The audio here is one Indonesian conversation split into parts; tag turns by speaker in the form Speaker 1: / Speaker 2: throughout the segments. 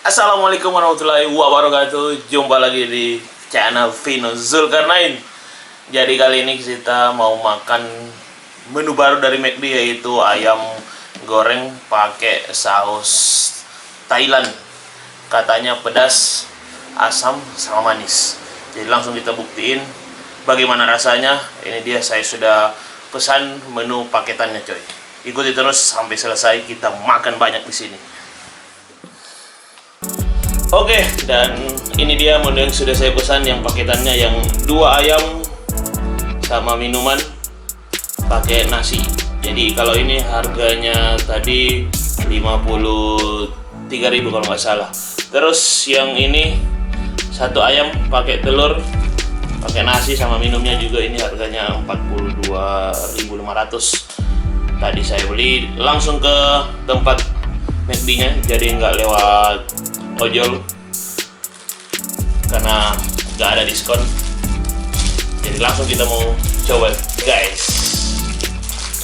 Speaker 1: Assalamualaikum warahmatullahi wabarakatuh. Jumpa lagi di channel Vino Zulkarnain. Jadi kali ini kita mau makan menu baru dari McD, yaitu ayam goreng pakai saus Thailand. Katanya pedas, asam, sama manis. Jadi langsung kita buktiin bagaimana rasanya. Ini dia, saya sudah pesan menu paketannya, coy. Ikuti terus sampai selesai, kita makan banyak di sini. Oke, dan ini dia menu yang sudah saya pesan, yang paketannya yang 2 ayam sama minuman pakai nasi. Jadi kalau ini harganya tadi 53.000 kalau nggak salah. Terus yang ini 1 ayam pakai telur, pakai nasi sama minumnya juga, ini harganya 42.500. Tadi saya beli langsung ke tempat McD-nya, jadi nggak lewat ojol karena nggak ada diskon. Jadi langsung kita mau coba, guys.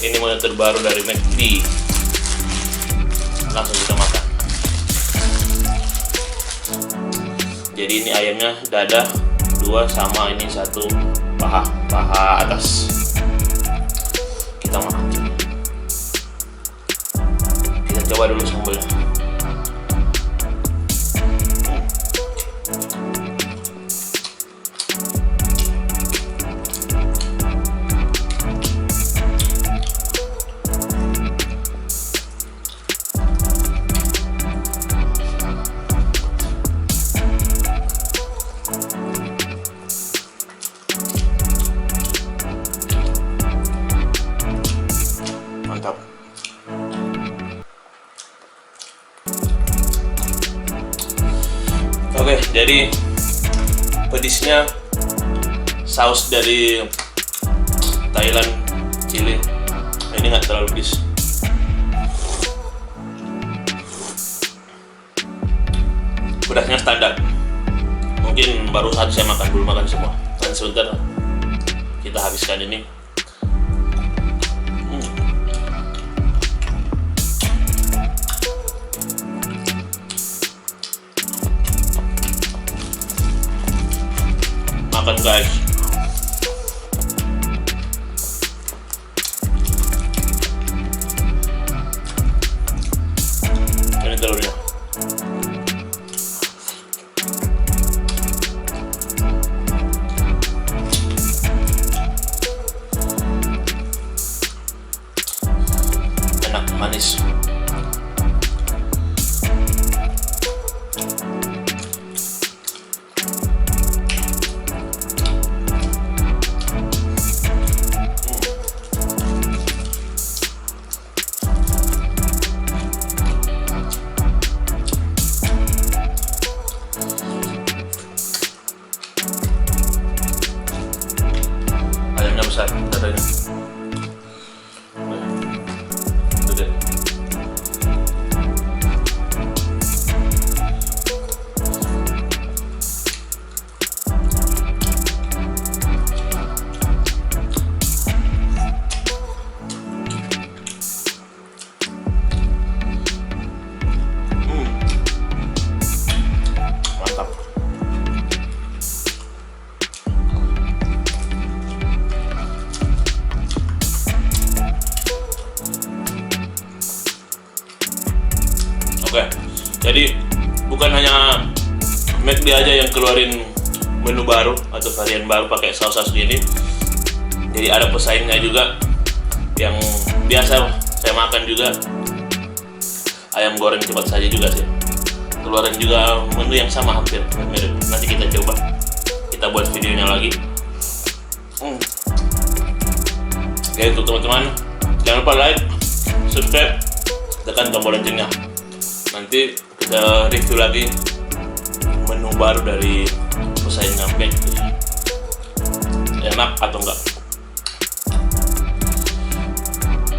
Speaker 1: Ini menu terbaru dari McD. Langsung kita makan. Jadi ini ayamnya dada 2 sama ini 1 paha atas. Kita makan. Kita coba dulu sambelnya. Mantap. Oke, jadi pedisnya saus dari Thailand chili. Ini nggak terlalu pedis. Pedasnya standar. Mungkin baru saat saya makan, belum makan semua. Dan sebentar kita habiskan ini. Makan, guys. Ini telurnya. Enak, manis. Ayamnya besar, dadanya. Gede. Mantap. Oke, jadi bukan hanya McD aja yang keluarin menu baru atau varian baru pakai saus-saus gini. Jadi ada pesaingnya juga yang biasa saya makan juga, ayam goreng cepat saja juga sih. Keluarin juga menu yang sama, hampir mirip. Nanti kita coba, kita buat videonya lagi. Oke, untuk teman-teman, jangan lupa like, subscribe, tekan tombol loncengnya. Nanti kita review lagi menu baru dari pesaingnya McD. Enak atau enggak?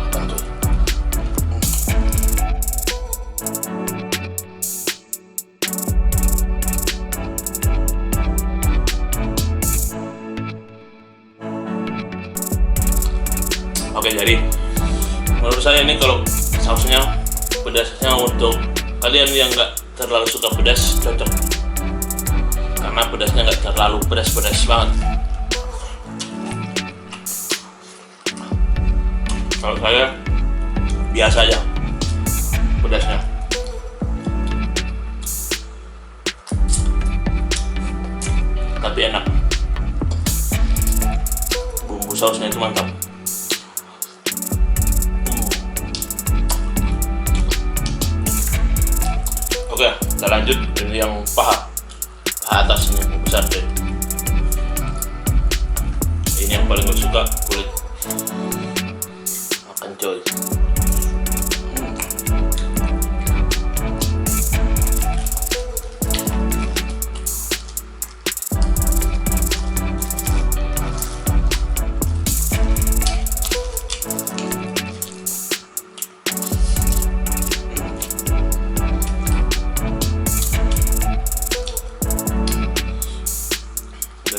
Speaker 1: Makan, coy. Oke, jadi menurut saya ini kalau sausnya pedasnya untuk kalian yang nggak terlalu suka pedas cocok, karena pedasnya nggak terlalu pedas-pedas banget. Kalau saya biasa aja pedasnya. Tapi enak. Bumbu sausnya itu mantap. Oke, kita lanjut ini yang paha atasnya yang besar deh. Ini yang paling gue suka, kulit. Makan coy.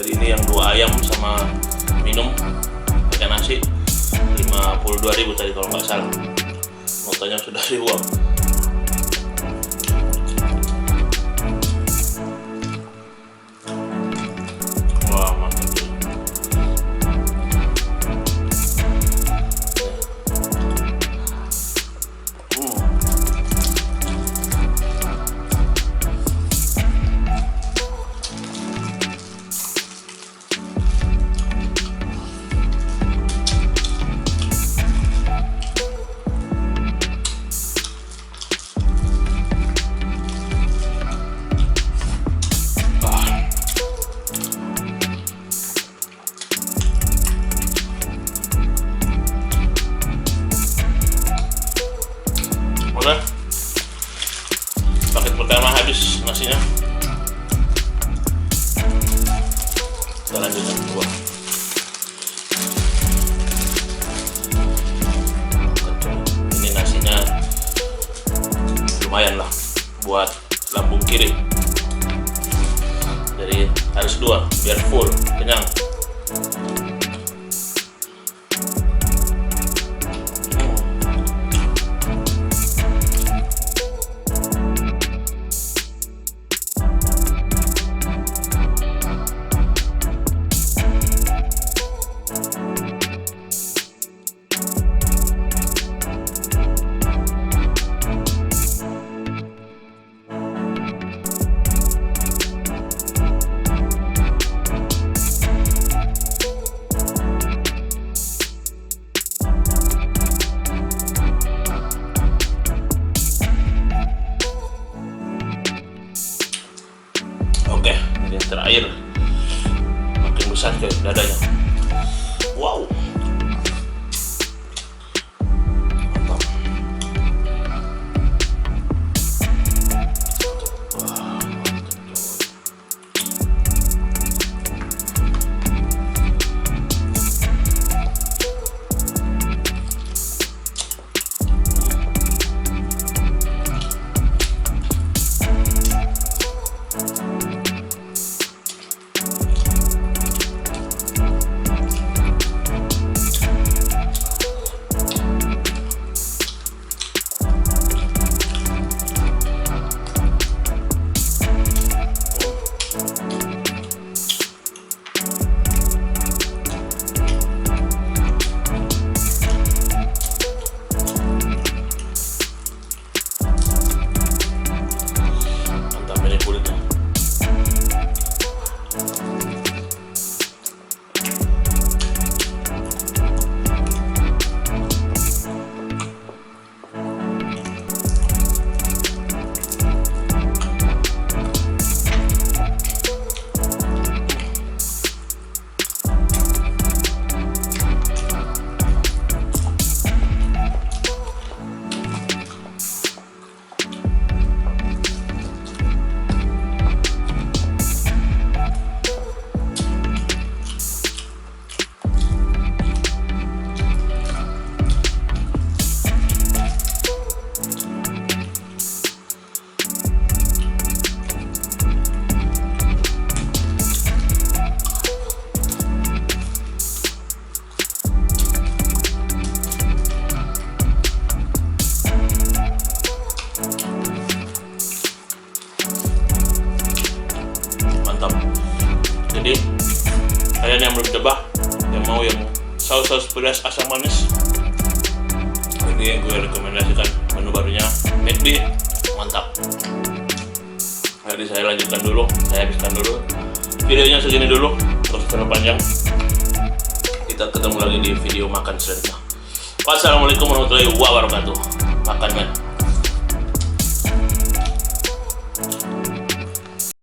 Speaker 1: Ini yang 2 ayam sama minum pakai nasi 52.000 tadi kalau nggak salah, notanya sudah dibuang. Wah mantap tuh. Paket pertama habis nasinya. Kita lanjut yang kedua. Ini nasinya lumayan lah buat lambung kiri. Jadi harus 2 biar full kenyang. Oke, ini yang terakhir, makin besar ke dadanya. Wow, mantap. Wah, mantap. mantap. Jadi kalian yang belum coba, yang mau yang saus pedas asam manis, ini gue rekomendasikan menu barunya McD, mantap. Jadi saya lanjutkan dulu, saya habiskan dulu videonya segini dulu, terus panjang. Kita ketemu lagi di video makan selanjutnya. Wassalamualaikum warahmatullahi wabarakatuh. Makan men.